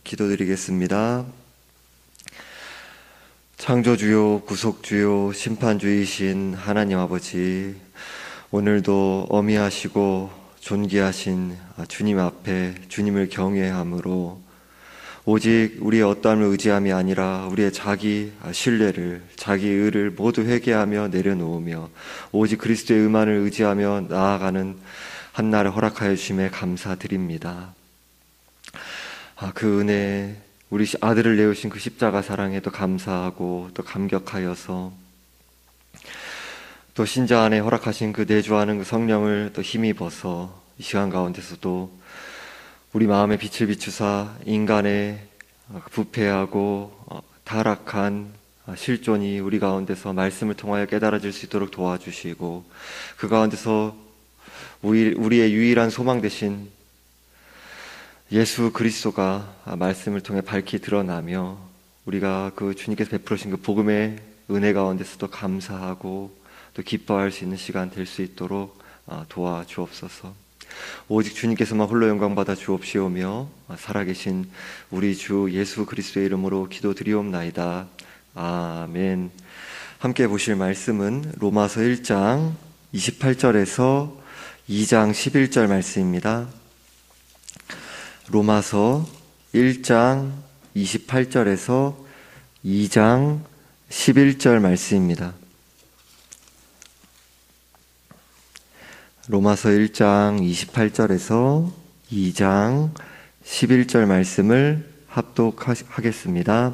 기도드리겠습니다. 창조주요 구속주요 심판주이신 하나님 아버지, 오늘도 어미하시고 존귀하신 주님 앞에 주님을 경외함으로 오직 우리의 어떠함을 의지함이 아니라 우리의 자기 신뢰를, 자기 의를 모두 회개하며 내려놓으며 오직 그리스도의 의만을 의지하며 나아가는 한날을 허락하여 주심에 감사드립니다. 그 은혜, 우리 아들을 내오신 그 십자가 사랑에 또 감사하고 또 감격하여서 또 신자 안에 허락하신 그 내주하는 그 성령을 또 힘입어서 이 시간 가운데서도 우리 마음에 빛을 비추사 인간의 부패하고 타락한 실존이 우리 가운데서 말씀을 통하여 깨달아질 수 있도록 도와주시고, 그 가운데서 우리의 유일한 소망 되신 예수 그리스도가 말씀을 통해 밝히 드러나며 우리가 그 주님께서 베풀으신 그 복음의 은혜 가운데서도 감사하고 또 기뻐할 수 있는 시간 될 수 있도록 도와주옵소서. 오직 주님께서만 홀로 영광 받아 주옵시오며 살아계신 우리 주 예수 그리스도의 이름으로 기도드리옵나이다. 아멘. 함께 보실 말씀은 로마서 1장 28절에서 2장 11절 말씀입니다. 로마서 1장 28절에서 2장 11절 말씀입니다. 로마서 1장 28절에서 2장 11절 말씀을 합독하겠습니다.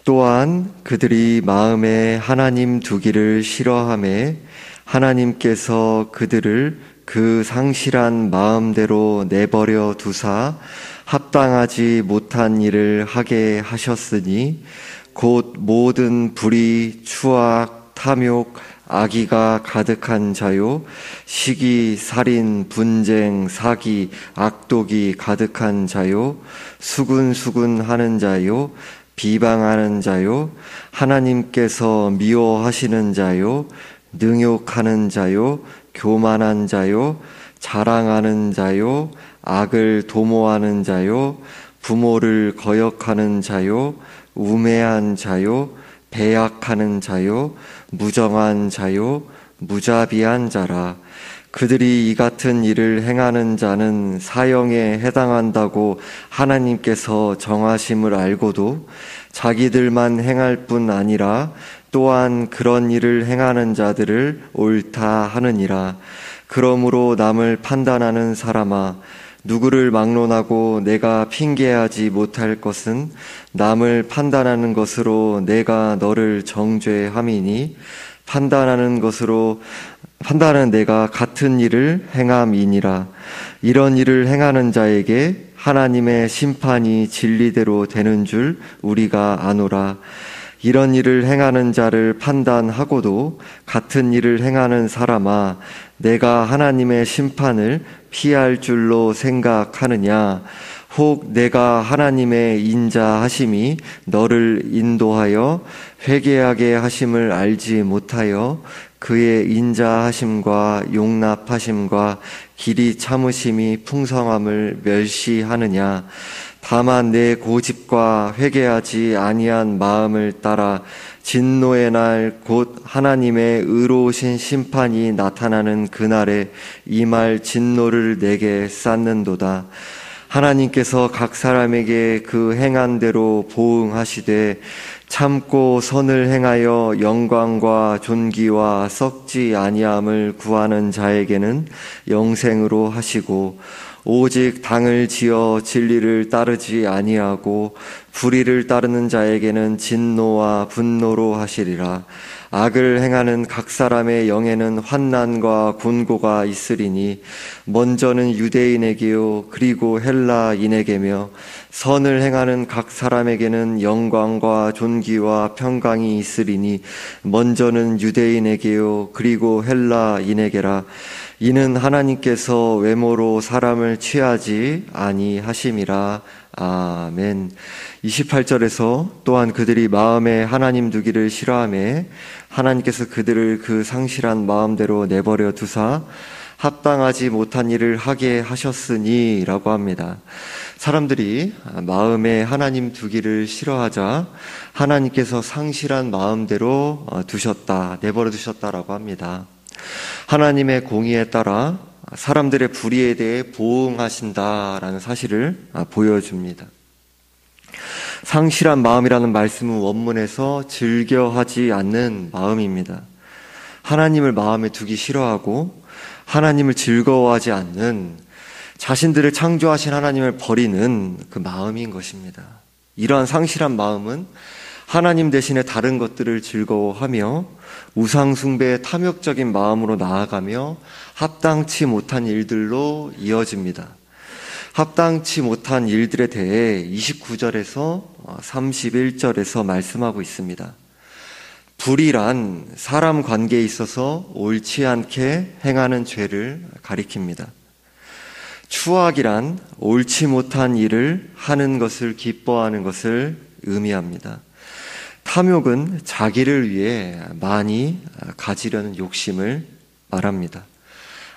또한 그들이 마음에 하나님 두기를 싫어하매 하나님께서 그들을 그 상실한 마음대로 내버려 두사 합당하지 못한 일을 하게 하셨으니 곧 모든 불의, 추악, 탐욕, 악의가 가득한 자요, 시기, 살인, 분쟁, 사기, 악독이 가득한 자요, 수군수군하는 자요, 비방하는 자요, 하나님께서 미워하시는 자요, 능욕하는 자요, 교만한 자요, 자랑하는 자요, 악을 도모하는 자요, 부모를 거역하는 자요, 우매한 자요, 배약하는 자요, 무정한 자요, 무자비한 자라. 그들이 이 같은 일을 행하는 자는 사형에 해당한다고 하나님께서 정하심을 알고도 자기들만 행할 뿐 아니라 또한 그런 일을 행하는 자들을 옳다 하느니라. 그러므로 남을 판단하는 사람아, 누구를 막론하고 내가 핑계하지 못할 것은 남을 판단하는 것으로 내가 너를 정죄함이니 판단하는 내가 같은 일을 행함이니라. 이런 일을 행하는 자에게 하나님의 심판이 진리대로 되는 줄 우리가 아노라. 이런 일을 행하는 자를 판단하고도 같은 일을 행하는 사람아, 내가 하나님의 심판을 피할 줄로 생각하느냐? 혹 내가 하나님의 인자하심이 너를 인도하여 회개하게 하심을 알지 못하여 그의 인자하심과 용납하심과 길이 참으심이 풍성함을 멸시하느냐? 다만 내 고집과 회개하지 아니한 마음을 따라 진노의 날 곧 하나님의 의로우신 심판이 나타나는 그날에 임할 진노를 내게 쌓는도다. 하나님께서 각 사람에게 그 행한 대로 보응하시되 참고 선을 행하여 영광과 존귀와 썩지 아니함을 구하는 자에게는 영생으로 하시고, 오직 당을 지어 진리를 따르지 아니하고 불의를 따르는 자에게는 진노와 분노로 하시리라. 악을 행하는 각 사람의 영에는 환난과 곤고가 있으리니 먼저는 유대인에게요 그리고 헬라인에게며 선을 행하는 각 사람에게는 영광과 존귀와 평강이 있으리니 먼저는 유대인에게요 그리고 헬라인에게라. 이는 하나님께서 외모로 사람을 취하지 아니하심이라. 아멘. 28절에서 또한 그들이 마음에 하나님 두기를 싫어하며 하나님께서 그들을 그 상실한 마음대로 내버려 두사 합당하지 못한 일을 하게 하셨으니 라고 합니다. 사람들이 마음에 하나님 두기를 싫어하자 하나님께서 상실한 마음대로 내버려 두셨다라고 합니다. 하나님의 공의에 따라 사람들의 불의에 대해 보응하신다라는 사실을 보여줍니다. 상실한 마음이라는 말씀은 원문에서 즐겨하지 않는 마음입니다. 하나님을 마음에 두기 싫어하고 하나님을 즐거워하지 않는, 자신들을 창조하신 하나님을 버리는 그 마음인 것입니다. 이러한 상실한 마음은 하나님 대신에 다른 것들을 즐거워하며 우상숭배의 탐욕적인 마음으로 나아가며 합당치 못한 일들로 이어집니다. 합당치 못한 일들에 대해 29절에서 31절에서 말씀하고 있습니다. 불의란 사람 관계에 있어서 옳지 않게 행하는 죄를 가리킵니다. 추악이란 옳지 못한 일을 하는 것을 기뻐하는 것을 의미합니다. 탐욕은 자기를 위해 많이 가지려는 욕심을 말합니다.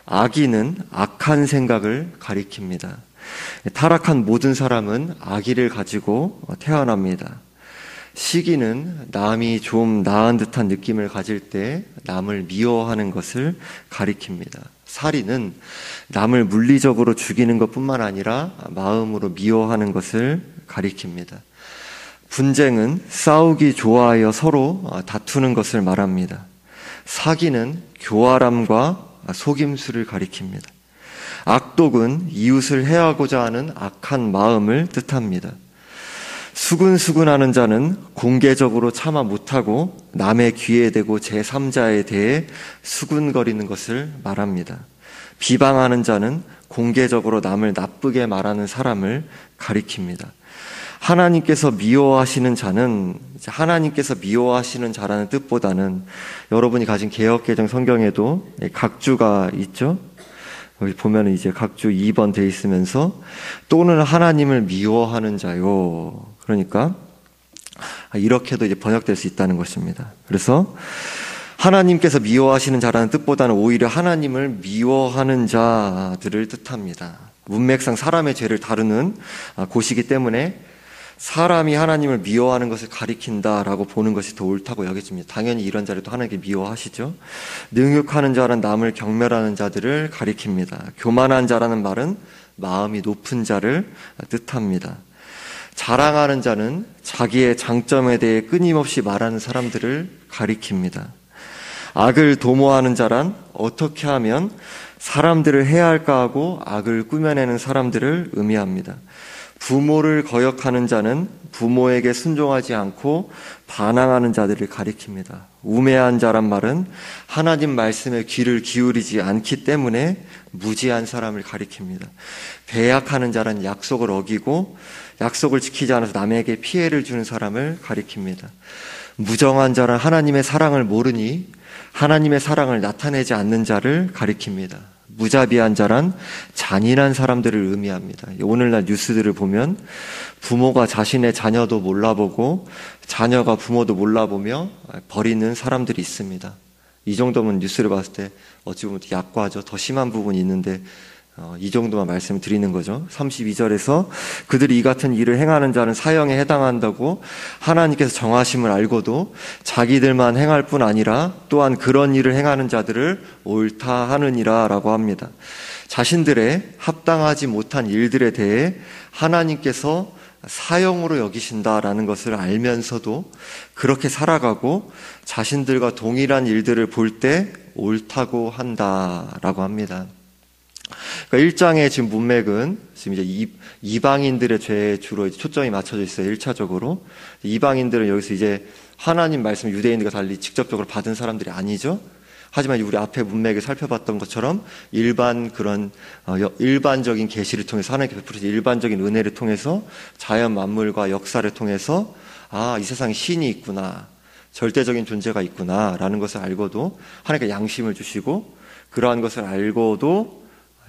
악의는 악한 생각을 가리킵니다. 타락한 모든 사람은 악의를 가지고 태어납니다. 시기는 남이 좀 나은 듯한 느낌을 가질 때 남을 미워하는 것을 가리킵니다. 살인은 남을 물리적으로 죽이는 것뿐만 아니라 마음으로 미워하는 것을 가리킵니다. 분쟁은 싸우기 좋아하여 서로 다투는 것을 말합니다. 사기는 교활함과 속임수를 가리킵니다. 악독은 이웃을 해하고자 하는 악한 마음을 뜻합니다. 수근수근하는 자는 공개적으로 참아 못하고 남의 귀에 대고 제3자에 대해 수근거리는 것을 말합니다. 비방하는 자는 공개적으로 남을 나쁘게 말하는 사람을 가리킵니다. 하나님께서 미워하시는 자는, 하나님께서 미워하시는 자라는 뜻보다는 여러분이 가진 개역개정 성경에도 각주가 있죠. 여기 보면 이제 각주 2번 돼 있으면서 또는 하나님을 미워하는 자요. 그러니까 이렇게도 이제 번역될 수 있다는 것입니다. 그래서 하나님께서 미워하시는 자라는 뜻보다는 오히려 하나님을 미워하는 자들을 뜻합니다. 문맥상 사람의 죄를 다루는 곳이기 때문에 사람이 하나님을 미워하는 것을 가리킨다라고 보는 것이 더 옳다고 여겨집니다. 당연히 이런 자를 또 하나님께 미워하시죠. 능욕하는 자는 남을 경멸하는 자들을 가리킵니다. 교만한 자라는 말은 마음이 높은 자를 뜻합니다. 자랑하는 자는 자기의 장점에 대해 끊임없이 말하는 사람들을 가리킵니다. 악을 도모하는 자란 어떻게 하면 사람들을 해야 할까 하고 악을 꾸며내는 사람들을 의미합니다. 부모를 거역하는 자는 부모에게 순종하지 않고 반항하는 자들을 가리킵니다. 우매한 자란 말은 하나님 말씀에 귀를 기울이지 않기 때문에 무지한 사람을 가리킵니다. 배약하는 자란 약속을 어기고 약속을 지키지 않아서 남에게 피해를 주는 사람을 가리킵니다. 무정한 자란 하나님의 사랑을 모르니 하나님의 사랑을 나타내지 않는 자를 가리킵니다. 무자비한 자란 잔인한 사람들을 의미합니다. 오늘날 뉴스들을 보면 부모가 자신의 자녀도 몰라보고 자녀가 부모도 몰라보며 버리는 사람들이 있습니다. 이 정도면 뉴스를 봤을 때 어찌 보면 약과죠. 더 심한 부분이 있는데 이 정도만 말씀을 드리는 거죠. 32절에서 그들이 이 같은 일을 행하는 자는 사형에 해당한다고 하나님께서 정하심을 알고도 자기들만 행할 뿐 아니라 또한 그런 일을 행하는 자들을 옳다 하느니라 라고 합니다. 자신들의 합당하지 못한 일들에 대해 하나님께서 사형으로 여기신다라는 것을 알면서도 그렇게 살아가고 자신들과 동일한 일들을 볼 때 옳다고 한다라고 합니다. 그러니까 1장의 지금 문맥은 지금 이제 이방인들의 죄에 주로 이제 초점이 맞춰져 있어요. 1차적으로. 이방인들은 여기서 이제 하나님 말씀 유대인들과 달리 직접적으로 받은 사람들이 아니죠. 하지만 우리 앞에 문맥을 살펴봤던 것처럼 일반적인 계시를 통해서 하나님께 베푸신 일반적인 은혜를 통해서 자연 만물과 역사를 통해서 이 세상에 신이 있구나. 절대적인 존재가 있구나. 라는 것을 알고도 하나님께 양심을 주시고 그러한 것을 알고도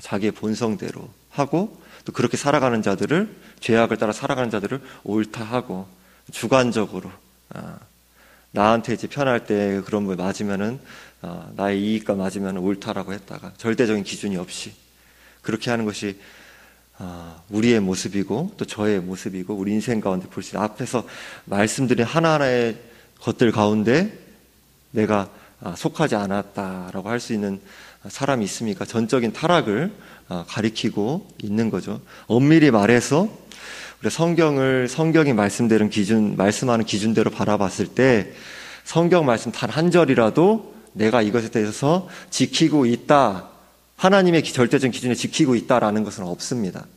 자기의 본성대로 하고 또 그렇게 살아가는 자들을 죄악을 따라 살아가는 자들을 옳다 하고 주관적으로 나한테 이제 편할 때 그런 거 맞으면은 나의 이익과 맞으면 옳다라고 했다가 절대적인 기준이 없이 그렇게 하는 것이 우리의 모습이고 또 저의 모습이고 우리 인생 가운데 볼 수 있는 앞에서 말씀드린 하나하나의 것들 가운데 내가 속하지 않았다라고 할 수 있는 사람이 있습니까? 전적인 타락을 가리키고 있는 거죠. 엄밀히 말해서 우리 성경이 말씀하는 기준대로 바라봤을 때 성경 말씀 단 한 절이라도 내가 이것에 대해서 지키고 있다, 하나님의 절대적인 기준에 지키고 있다라는 것은 없습니다.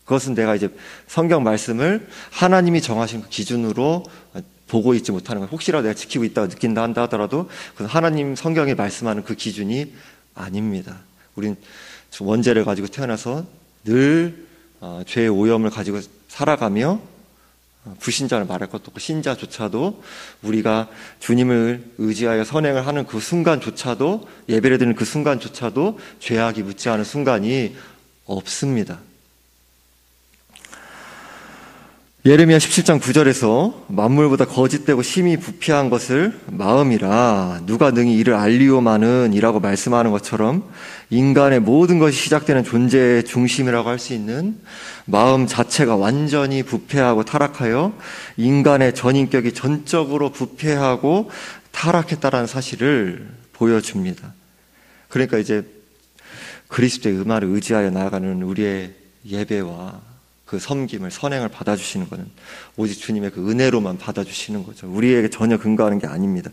그것은 내가 이제 성경 말씀을 하나님이 정하신 그 기준으로 보고 있지 못하는 것, 혹시라도 내가 지키고 있다고 느낀다 한다 하더라도 그건 하나님 성경이 말씀하는 그 기준이 아닙니다. 우린 원죄를 가지고 태어나서 늘 죄의 오염을 가지고 살아가며 불신자를 말할 것도 없고 신자조차도 우리가 주님을 의지하여 선행을 하는 그 순간조차도, 예배를 드리는 그 순간조차도 죄악이 묻지 않은 순간이 없습니다. 예레미야 17장 9절에서 만물보다 거짓되고 심히 부패한 것을 마음이라 누가 능히 이를 알리오마는 이라고 말씀하는 것처럼 인간의 모든 것이 시작되는 존재의 중심이라고 할 수 있는 마음 자체가 완전히 부패하고 타락하여 인간의 전인격이 전적으로 부패하고 타락했다라는 사실을 보여줍니다. 그러니까 이제 그리스도의 은혜를 의지하여 나아가는 우리의 예배와 그 섬김을, 선행을 받아주시는 것은 오직 주님의 그 은혜로만 받아주시는 거죠. 우리에게 전혀 근거하는 게 아닙니다.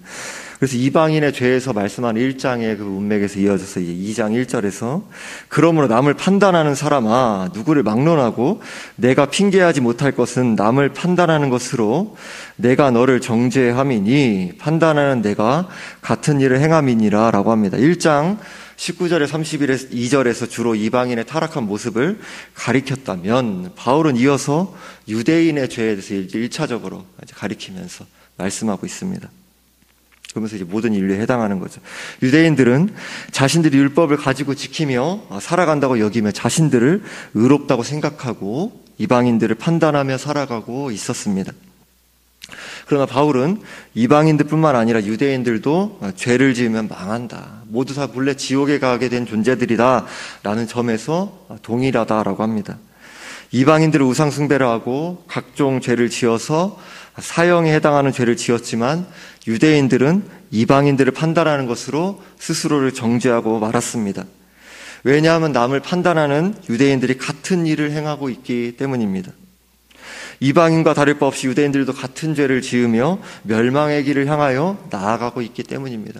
그래서 이방인의 죄에서 말씀하는 1장의 그 문맥에서 이어져서 2장 1절에서 그러므로 남을 판단하는 사람아 누구를 막론하고 내가 핑계하지 못할 것은 남을 판단하는 것으로 내가 너를 정죄함이니 판단하는 내가 같은 일을 행함이니라 라고 합니다. 1장 19절에 32절에서 주로 이방인의 타락한 모습을 가리켰다면 바울은 이어서 유대인의 죄에 대해서 1차적으로 가리키면서 말씀하고 있습니다. 그러면서 이제 모든 인류에 해당하는 거죠. 유대인들은 자신들이 율법을 가지고 지키며 살아간다고 여기며 자신들을 의롭다고 생각하고 이방인들을 판단하며 살아가고 있었습니다. 그러나 바울은 이방인들뿐만 아니라 유대인들도 죄를 지으면 망한다, 모두 다 본래 지옥에 가게 된 존재들이다 라는 점에서 동일하다라고 합니다. 이방인들은 우상 숭배를 하고 각종 죄를 지어서 사형에 해당하는 죄를 지었지만 유대인들은 이방인들을 판단하는 것으로 스스로를 정죄하고 말았습니다. 왜냐하면 남을 판단하는 유대인들이 같은 일을 행하고 있기 때문입니다. 이방인과 다를 바 없이 유대인들도 같은 죄를 지으며 멸망의 길을 향하여 나아가고 있기 때문입니다.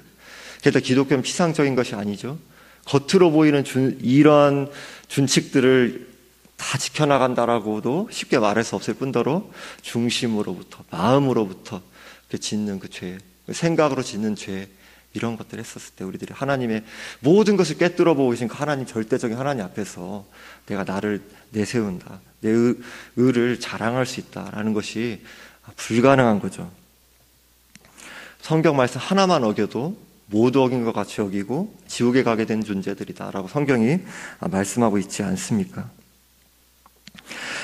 게다가 기독교는 피상적인 것이 아니죠. 겉으로 보이는 이러한 준칙들을 다 지켜나간다라고도 쉽게 말할 수 없을 뿐더러 중심으로부터, 마음으로부터 짓는 그 죄, 생각으로 짓는 죄, 이런 것들을 했었을 때 우리들이 하나님의 모든 것을 꿰뚫어 보고 계신 그 하나님, 절대적인 하나님 앞에서 내가 나를 내세운다, 내 의를 자랑할 수 있다라는 것이 불가능한 거죠. 성경 말씀 하나만 어겨도 모두 어긴 것 같이 여기고 지옥에 가게 된 존재들이다라고 성경이 말씀하고 있지 않습니까?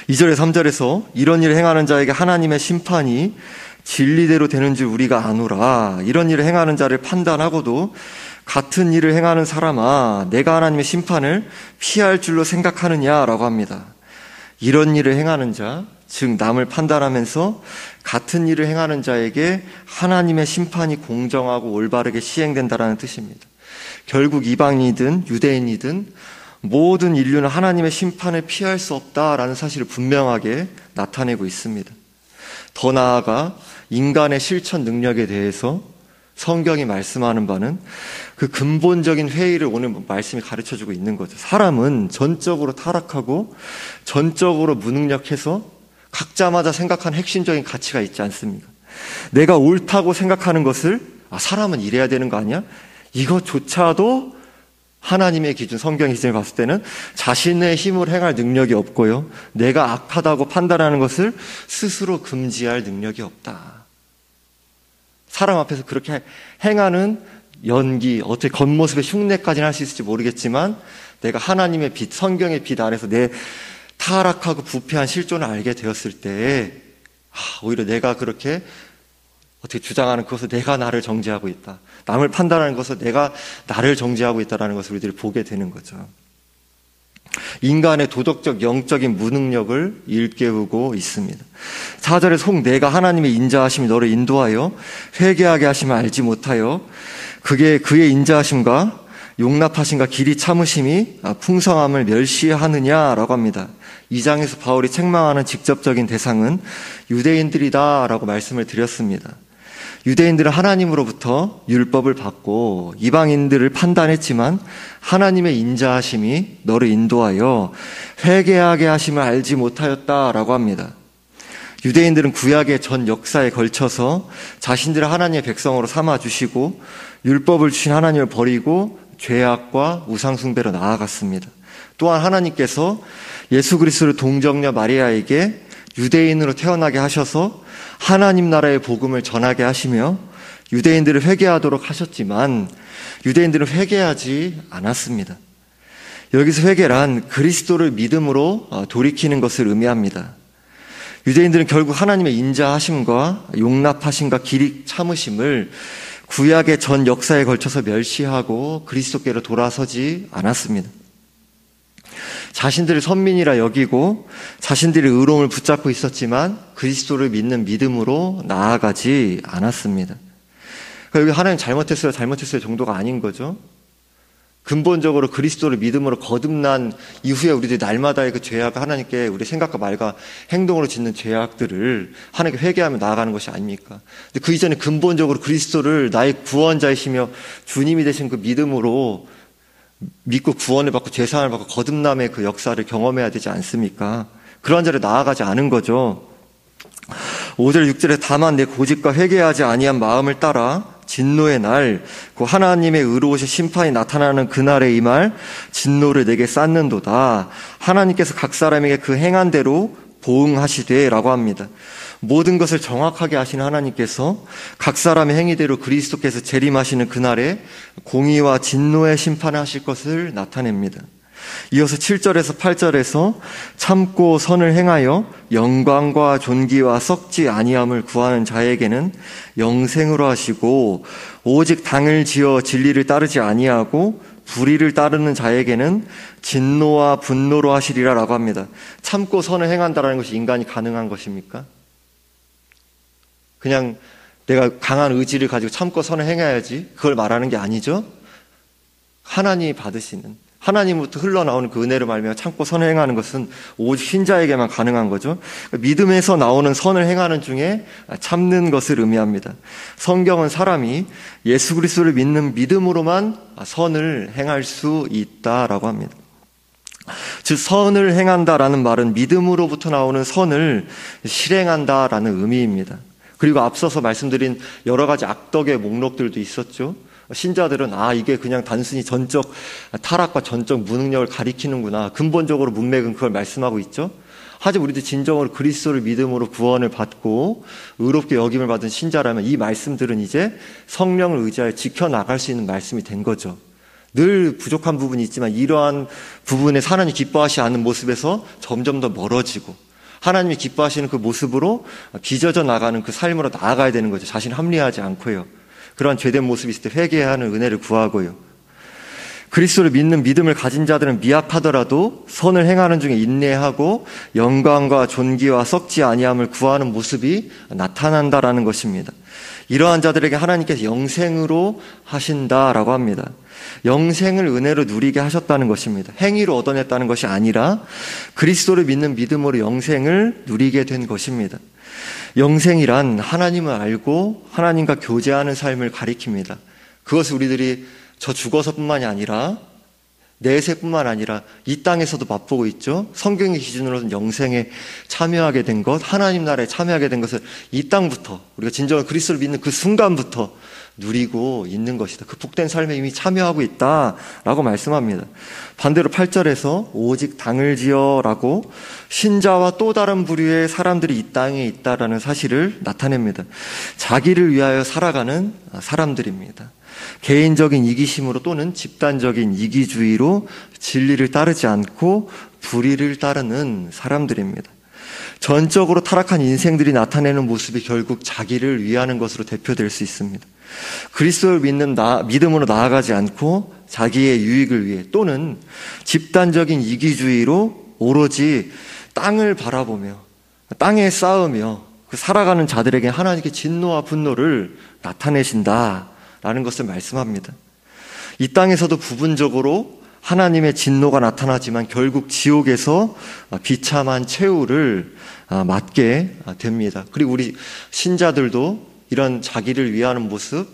2절에 3절에서 이런 일을 행하는 자에게 하나님의 심판이 진리대로 되는 줄 우리가 아노라. 이런 일을 행하는 자를 판단하고도 같은 일을 행하는 사람아 내가 하나님의 심판을 피할 줄로 생각하느냐라고 합니다. 이런 일을 행하는 자, 즉 남을 판단하면서 같은 일을 행하는 자에게 하나님의 심판이 공정하고 올바르게 시행된다라는 뜻입니다. 결국 이방인이든 유대인이든 모든 인류는 하나님의 심판을 피할 수 없다라는 사실을 분명하게 나타내고 있습니다. 더 나아가 인간의 실천 능력에 대해서 성경이 말씀하는 바는 그 근본적인 회의를 오늘 말씀이 가르쳐주고 있는 거죠. 사람은 전적으로 타락하고 전적으로 무능력해서 각자마다 생각하는 핵심적인 가치가 있지 않습니까? 내가 옳다고 생각하는 것을 사람은 이래야 되는 거 아니야? 이것조차도 하나님의 기준, 성경의 기준을 봤을 때는 자신의 힘으로 행할 능력이 없고요, 내가 악하다고 판단하는 것을 스스로 금지할 능력이 없다. 사람 앞에서 그렇게 행하는 연기, 어떻게 겉모습의 흉내까지는 할 수 있을지 모르겠지만 내가 하나님의 빛, 성경의 빛 안에서 내 타락하고 부패한 실존을 알게 되었을 때 오히려 내가 그렇게 어떻게 주장하는 그것을 내가 나를 정죄하고 있다, 남을 판단하는 것을 내가 나를 정죄하고 있다는 것을 우리들이 보게 되는 거죠. 인간의 도덕적, 영적인 무능력을 일깨우고 있습니다. 4절에 속 내가 하나님의 인자하심이 너를 인도하여 회개하게 하심을 알지 못하여 그의 인자하심과 용납하심과 길이 참으심이 풍성함을 멸시하느냐라고 합니다. 2장에서 바울이 책망하는 직접적인 대상은 유대인들이다라고 말씀을 드렸습니다. 유대인들은 하나님으로부터 율법을 받고 이방인들을 판단했지만 하나님의 인자하심이 너를 인도하여 회개하게 하심을 알지 못하였다라고 합니다. 유대인들은 구약의 전 역사에 걸쳐서 자신들을 하나님의 백성으로 삼아주시고 율법을 주신 하나님을 버리고 죄악과 우상숭배로 나아갔습니다. 또한 하나님께서 예수 그리스도를 동정녀 마리아에게 유대인으로 태어나게 하셔서 하나님 나라의 복음을 전하게 하시며 유대인들을 회개하도록 하셨지만 유대인들은 회개하지 않았습니다. 여기서 회개란 그리스도를 믿음으로 돌이키는 것을 의미합니다. 유대인들은 결국 하나님의 인자하심과 용납하심과 길이 참으심을 구약의 전 역사에 걸쳐서 멸시하고 그리스도께로 돌아서지 않았습니다. 자신들을 선민이라 여기고 자신들의 의로움을 붙잡고 있었지만 그리스도를 믿는 믿음으로 나아가지 않았습니다. 그러니까 여기 하나님 잘못했어요 정도가 아닌 거죠. 근본적으로 그리스도를 믿음으로 거듭난 이후에 우리들이 날마다의 그 죄악을 하나님께 우리 생각과 말과 행동으로 짓는 죄악들을 하나님께 회개하며 나아가는 것이 아닙니까? 근데 그 이전에 근본적으로 그리스도를 나의 구원자이시며 주님이 되신 그 믿음으로 믿고 구원을 받고 죄사함을 받고 거듭남의 그 역사를 경험해야 되지 않습니까? 그런 자리에 나아가지 않은 거죠. 5절 6절에 다만 내 고집과 회개하지 아니한 마음을 따라 진노의 날, 그 하나님의 의로우신 심판이 나타나는 그날에 이 말 진노를 내게 쌓는도다. 하나님께서 각 사람에게 그 행한 대로 보응하시되 라고 합니다. 모든 것을 정확하게 하시는 하나님께서 각 사람의 행위대로 그리스도께서 재림하시는 그날에 공의와 진노의 심판을 하실 것을 나타냅니다. 이어서 7절에서 8절에서 참고 선을 행하여 영광과 존귀와 썩지 아니함을 구하는 자에게는 영생으로 하시고 오직 당을 지어 진리를 따르지 아니하고 불의를 따르는 자에게는 진노와 분노로 하시리라 라고 합니다. 참고 선을 행한다라는 것이 인간이 가능한 것입니까? 그냥 내가 강한 의지를 가지고 참고 선을 행해야지 그걸 말하는 게 아니죠. 하나님이 받으시는 하나님부터 흘러나오는 그 은혜로 말미암아 참고 선을 행하는 것은 오직 신자에게만 가능한 거죠. 믿음에서 나오는 선을 행하는 중에 참는 것을 의미합니다. 성경은 사람이 예수 그리스도를 믿는 믿음으로만 선을 행할 수 있다라고 합니다. 즉 선을 행한다라는 말은 믿음으로부터 나오는 선을 실행한다라는 의미입니다. 그리고 앞서서 말씀드린 여러 가지 악덕의 목록들도 있었죠. 신자들은 이게 그냥 단순히 전적 타락과 전적 무능력을 가리키는구나. 근본적으로 문맥은 그걸 말씀하고 있죠. 하지만 우리도 진정으로 그리스도를 믿음으로 구원을 받고 의롭게 여김을 받은 신자라면 이 말씀들은 이제 성령을 의지하여 지켜나갈 수 있는 말씀이 된 거죠. 늘 부족한 부분이 있지만 이러한 부분에 하나님이 기뻐하시지 않는 모습에서 점점 더 멀어지고 하나님이 기뻐하시는 그 모습으로 빚어져 나가는 그 삶으로 나아가야 되는 거죠. 자신 합리화하지 않고요. 그러한 죄된 모습이 있을 때 회개해야 하는 은혜를 구하고요. 그리스도를 믿는 믿음을 가진 자들은 미약하더라도 선을 행하는 중에 인내하고 영광과 존귀와 썩지 아니함을 구하는 모습이 나타난다라는 것입니다. 이러한 자들에게 하나님께서 영생으로 하신다라고 합니다. 영생을 은혜로 누리게 하셨다는 것입니다. 행위로 얻어냈다는 것이 아니라 그리스도를 믿는 믿음으로 영생을 누리게 된 것입니다. 영생이란 하나님을 알고 하나님과 교제하는 삶을 가리킵니다. 그것을 우리들이 저 죽어서뿐만이 아니라 내세뿐만 아니라 이 땅에서도 맛보고 있죠. 성경의 기준으로는 영생에 참여하게 된 것, 하나님 나라에 참여하게 된 것을 이 땅부터 우리가 진정한 그리스도를 믿는 그 순간부터 누리고 있는 것이다. 그 복된 삶에 이미 참여하고 있다라고 말씀합니다. 반대로 8절에서 오직 당을 지어라고 신자와 또 다른 부류의 사람들이 이 땅에 있다라는 사실을 나타냅니다. 자기를 위하여 살아가는 사람들입니다. 개인적인 이기심으로 또는 집단적인 이기주의로 진리를 따르지 않고 불의를 따르는 사람들입니다. 전적으로 타락한 인생들이 나타내는 모습이 결국 자기를 위하는 것으로 대표될 수 있습니다. 그리스도를 믿음으로 나아가지 않고 자기의 유익을 위해 또는 집단적인 이기주의로 오로지 땅을 바라보며 땅에 쌓으며 살아가는 자들에게 하나님께 진노와 분노를 나타내신다라는 것을 말씀합니다. 이 땅에서도 부분적으로 하나님의 진노가 나타나지만 결국 지옥에서 비참한 최후를 맞게 됩니다. 그리고 우리 신자들도 이런 자기를 위하는 모습,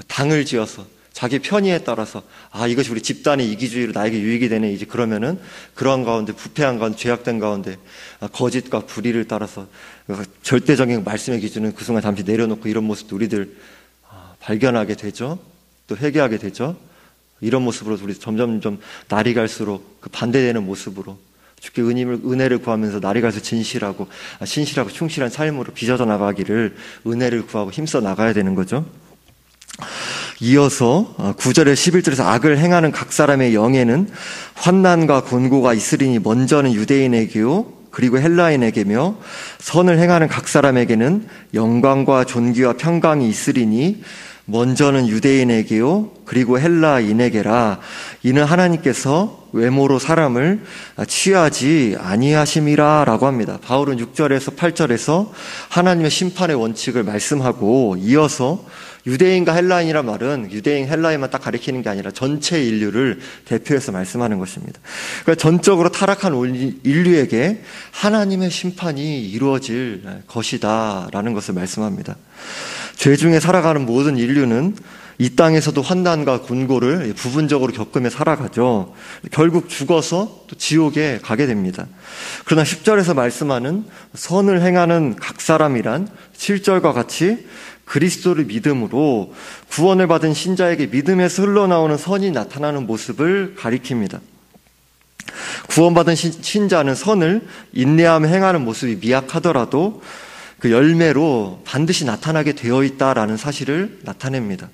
당을 지어서 자기 편의에 따라서 이것이 우리 집단의 이기주의로 나에게 유익이 되네, 이제 그러면은 그러한 가운데, 부패한 가운데, 죄악된 가운데 거짓과 불의를 따라서 절대적인 말씀의 기준은 그 순간 잠시 내려놓고 이런 모습도 우리들 발견하게 되죠. 또 회개하게 되죠. 이런 모습으로 우리 점점 날이 갈수록 그 반대되는 모습으로 주께 은혜를 구하면서 날이 갈수록 신실하고 충실한 삶으로 빚어져 나가기를 은혜를 구하고 힘써 나가야 되는 거죠. 이어서 9절에 11절에서 악을 행하는 각 사람의 영에는 환난과 곤고가 있으리니 먼저는 유대인에게요 그리고 헬라인에게며 선을 행하는 각 사람에게는 영광과 존귀와 평강이 있으리니 먼저는 유대인에게요 그리고 헬라인에게라. 이는 하나님께서 외모로 사람을 취하지 아니하심이라 라고 합니다. 바울은 6절에서 8절에서 하나님의 심판의 원칙을 말씀하고 이어서 유대인과 헬라인이란 말은 유대인, 헬라인만 딱 가리키는 게 아니라 전체 인류를 대표해서 말씀하는 것입니다. 그러니까 전적으로 타락한 인류에게 하나님의 심판이 이루어질 것이다 라는 것을 말씀합니다. 죄 중에 살아가는 모든 인류는 이 땅에서도 환난과 곤고를 부분적으로 겪으며 살아가죠. 결국 죽어서 또 지옥에 가게 됩니다. 그러나 10절에서 말씀하는 선을 행하는 각 사람이란 7절과 같이 그리스도를 믿음으로 구원을 받은 신자에게 믿음에서 흘러나오는 선이 나타나는 모습을 가리킵니다. 구원받은 신자는 선을 인내하며 행하는 모습이 미약하더라도 그 열매로 반드시 나타나게 되어 있다라는 사실을 나타냅니다.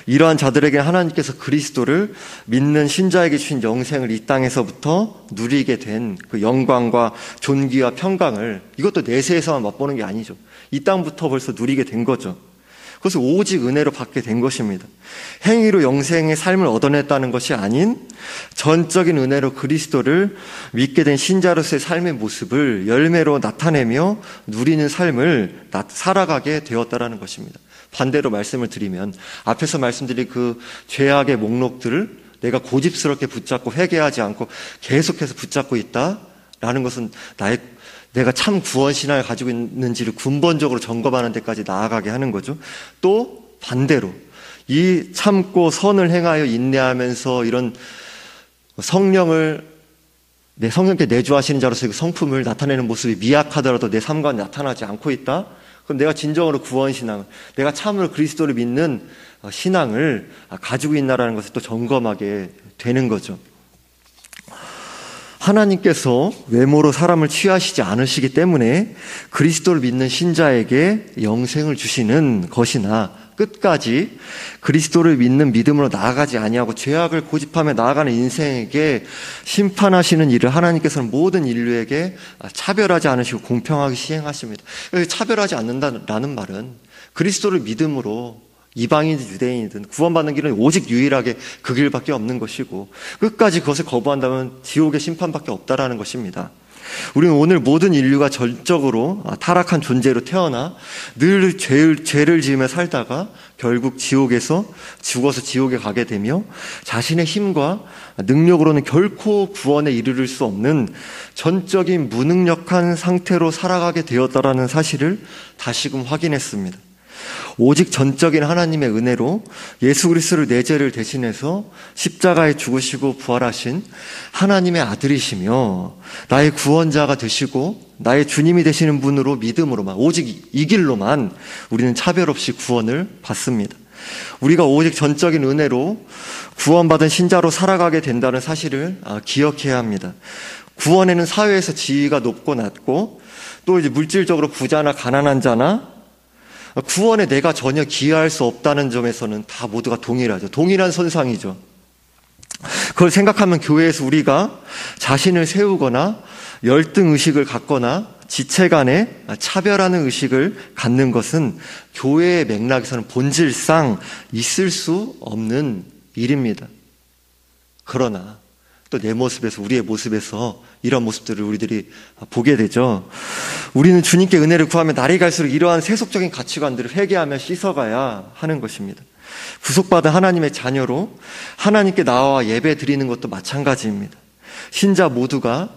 이러한 자들에게 하나님께서 그리스도를 믿는 신자에게 주신 영생을 이 땅에서부터 누리게 된 그 영광과 존귀와 평강을 이것도 내세에서만 맛보는 게 아니죠. 이 땅부터 벌써 누리게 된 거죠. 그것을 오직 은혜로 받게 된 것입니다. 행위로 영생의 삶을 얻어냈다는 것이 아닌 전적인 은혜로 그리스도를 믿게 된 신자로서의 삶의 모습을 열매로 나타내며 누리는 삶을 살아가게 되었다라는 것입니다. 반대로 말씀을 드리면 앞에서 말씀드린 그 죄악의 목록들을 내가 고집스럽게 붙잡고 회개하지 않고 계속해서 붙잡고 있다라는 것은 내가 참 구원신앙을 가지고 있는지를 근본적으로 점검하는 데까지 나아가게 하는 거죠. 또 반대로 이 참고 선을 행하여 인내하면서 이런 내 성령께 내주하시는 자로서의 그 성품을 나타내는 모습이 미약하더라도 내 삶과 나타나지 않고 있다? 그럼 내가 진정으로 구원신앙, 내가 참으로 그리스도를 믿는 신앙을 가지고 있나라는 것을 또 점검하게 되는 거죠. 하나님께서 외모로 사람을 취하시지 않으시기 때문에 그리스도를 믿는 신자에게 영생을 주시는 것이나 끝까지 그리스도를 믿는 믿음으로 나아가지 아니하고 죄악을 고집하며 나아가는 인생에게 심판하시는 일을 하나님께서는 모든 인류에게 차별하지 않으시고 공평하게 시행하십니다. 차별하지 않는다라는 말은 그리스도를 믿음으로 이방인이든 유대인이든 구원받는 길은 오직 유일하게 그 길밖에 없는 것이고 끝까지 그것을 거부한다면 지옥의 심판밖에 없다라는 것입니다. 우리는 오늘 모든 인류가 전적으로 타락한 존재로 태어나 늘 죄를 지으며 살다가 결국 지옥에서 죽어서 지옥에 가게 되며 자신의 힘과 능력으로는 결코 구원에 이르를 수 없는 전적인 무능력한 상태로 살아가게 되었다라는 사실을 다시금 확인했습니다. 오직 전적인 하나님의 은혜로 예수 그리스도를 내 죄를 대신해서 십자가에 죽으시고 부활하신 하나님의 아들이시며 나의 구원자가 되시고 나의 주님이 되시는 분으로 믿음으로만 오직 이 길로만 우리는 차별 없이 구원을 받습니다. 우리가 오직 전적인 은혜로 구원받은 신자로 살아가게 된다는 사실을 기억해야 합니다. 구원에는 사회에서 지위가 높고 낮고 또 이제 물질적으로 부자나 가난한 자나 구원에 내가 전혀 기여할 수 없다는 점에서는 다 모두가 동일하죠. 동일한 선상이죠. 그걸 생각하면 교회에서 우리가 자신을 세우거나 열등의식을 갖거나 지체 간에 차별하는 의식을 갖는 것은 교회의 맥락에서는 본질상 있을 수 없는 일입니다. 그러나 또 내 모습에서, 우리의 모습에서 이런 모습들을 우리들이 보게 되죠. 우리는 주님께 은혜를 구하며 날이 갈수록 이러한 세속적인 가치관들을 회개하며 씻어가야 하는 것입니다. 구속받은 하나님의 자녀로 하나님께 나와 예배 드리는 것도 마찬가지입니다. 신자 모두가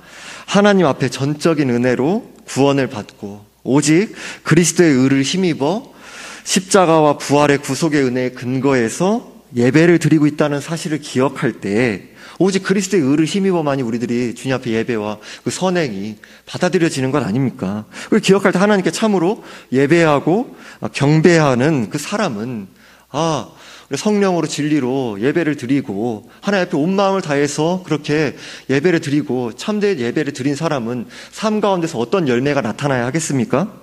하나님 앞에 전적인 은혜로 구원을 받고 오직 그리스도의 의를 힘입어 십자가와 부활의 구속의 은혜에 근거해서 예배를 드리고 있다는 사실을 기억할 때 오직 그리스도의 의를 힘입어만이 우리들이 주님 앞에 예배와 그 선행이 받아들여지는 것 아닙니까? 그걸 기억할 때 하나님께 참으로 예배하고 경배하는 그 사람은 성령으로 진리로 예배를 드리고 하나님 앞에 온 마음을 다해서 그렇게 예배를 드리고 참된 예배를 드린 사람은 삶 가운데서 어떤 열매가 나타나야 하겠습니까?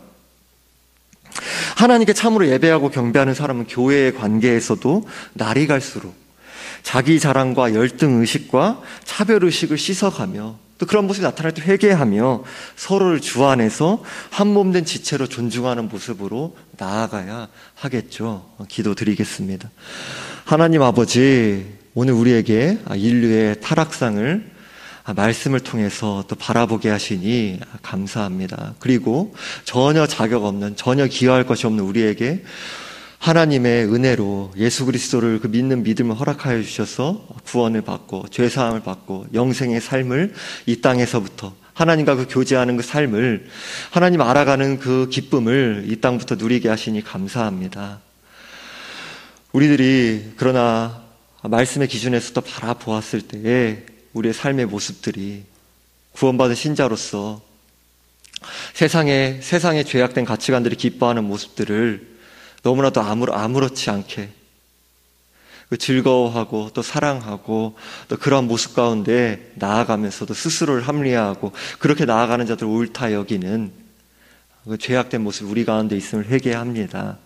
하나님께 참으로 예배하고 경배하는 사람은 교회의 관계에서도 날이 갈수록 자기 자랑과 열등의식과 차별의식을 씻어가며 또 그런 모습이 나타날 때 회개하며 서로를 주 안에서 한 몸된 지체로 존중하는 모습으로 나아가야 하겠죠. 기도드리겠습니다. 하나님 아버지, 오늘 우리에게 인류의 타락상을 말씀을 통해서 또 바라보게 하시니 감사합니다. 그리고 전혀 자격 없는, 전혀 기여할 것이 없는 우리에게 하나님의 은혜로 예수 그리스도를 그 믿는 믿음을 허락하여 주셔서 구원을 받고 죄사함을 받고 영생의 삶을 이 땅에서부터 하나님과 그 교제하는 그 삶을 하나님 알아가는 그 기쁨을 이 땅부터 누리게 하시니 감사합니다. 우리들이 그러나 말씀의 기준에서도 바라보았을 때에 우리의 삶의 모습들이 구원받은 신자로서 세상에 죄악된 가치관들이 기뻐하는 모습들을 너무나도 아무렇지 않게 즐거워하고 또 사랑하고 또 그러한 모습 가운데 나아가면서도 스스로를 합리화하고 그렇게 나아가는 자들을 옳다 여기는 그 죄악된 모습 우리 가운데 있음을 회개합니다.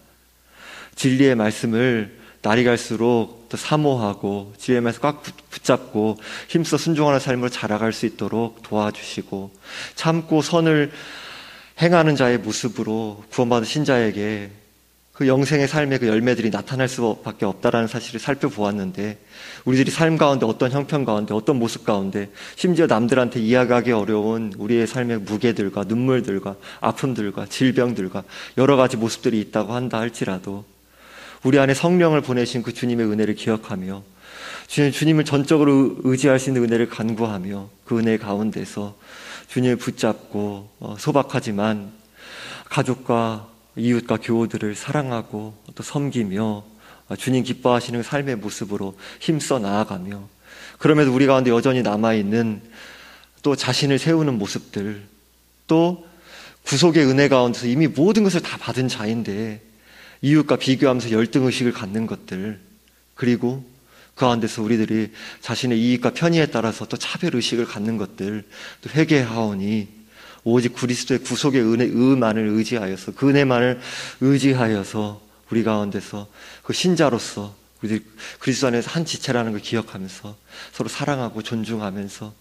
진리의 말씀을 날이 갈수록 또 사모하고 진리의 말씀 꽉 붙잡고 힘써 순종하는 삶으로 자라갈 수 있도록 도와주시고 참고 선을 행하는 자의 모습으로 구원받은 신자에게 그 영생의 삶의 그 열매들이 나타날 수밖에 없다라는 사실을 살펴보았는데 우리들이 삶 가운데 어떤 형편 가운데 어떤 모습 가운데 심지어 남들한테 이해하기 어려운 우리의 삶의 무게들과 눈물들과 아픔들과 질병들과 여러 가지 모습들이 있다고 한다 할지라도 우리 안에 성령을 보내신 그 주님의 은혜를 기억하며 주님을 전적으로 의지할 수 있는 은혜를 간구하며 그 은혜 가운데서 주님을 붙잡고 소박하지만 가족과 이웃과 교우들을 사랑하고 또 섬기며 주님 기뻐하시는 삶의 모습으로 힘써 나아가며 그럼에도 우리 가운데 여전히 남아있는 또 자신을 세우는 모습들 또 구속의 은혜 가운데서 이미 모든 것을 다 받은 자인데 이웃과 비교하면서 열등의식을 갖는 것들 그리고 그 가운데서 우리들이 자신의 이익과 편의에 따라서 또 차별의식을 갖는 것들 또 회개하오니 오직 그리스도의 구속의 은혜만을 의지하여서 그 은혜만을 의지하여서 우리 가운데서 그 신자로서 우리 그리스도 안에서 한 지체라는 걸 기억하면서 서로 사랑하고 존중하면서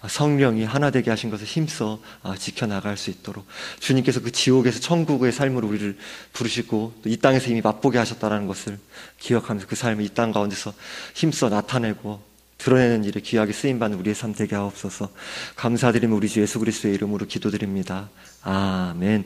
성령이 하나 되게 하신 것을 힘써 지켜나갈 수 있도록 주님께서 그 지옥에서 천국의 삶으로 우리를 부르시고 또 이 땅에서 이미 맛보게 하셨다는 것을 기억하면서 그 삶을 이 땅 가운데서 힘써 나타내고 드러내는 일에 귀하게 쓰임받는 우리의 삶 되게 하옵소서. 감사드리며 우리 주 예수 그리스도의 이름으로 기도드립니다. 아멘.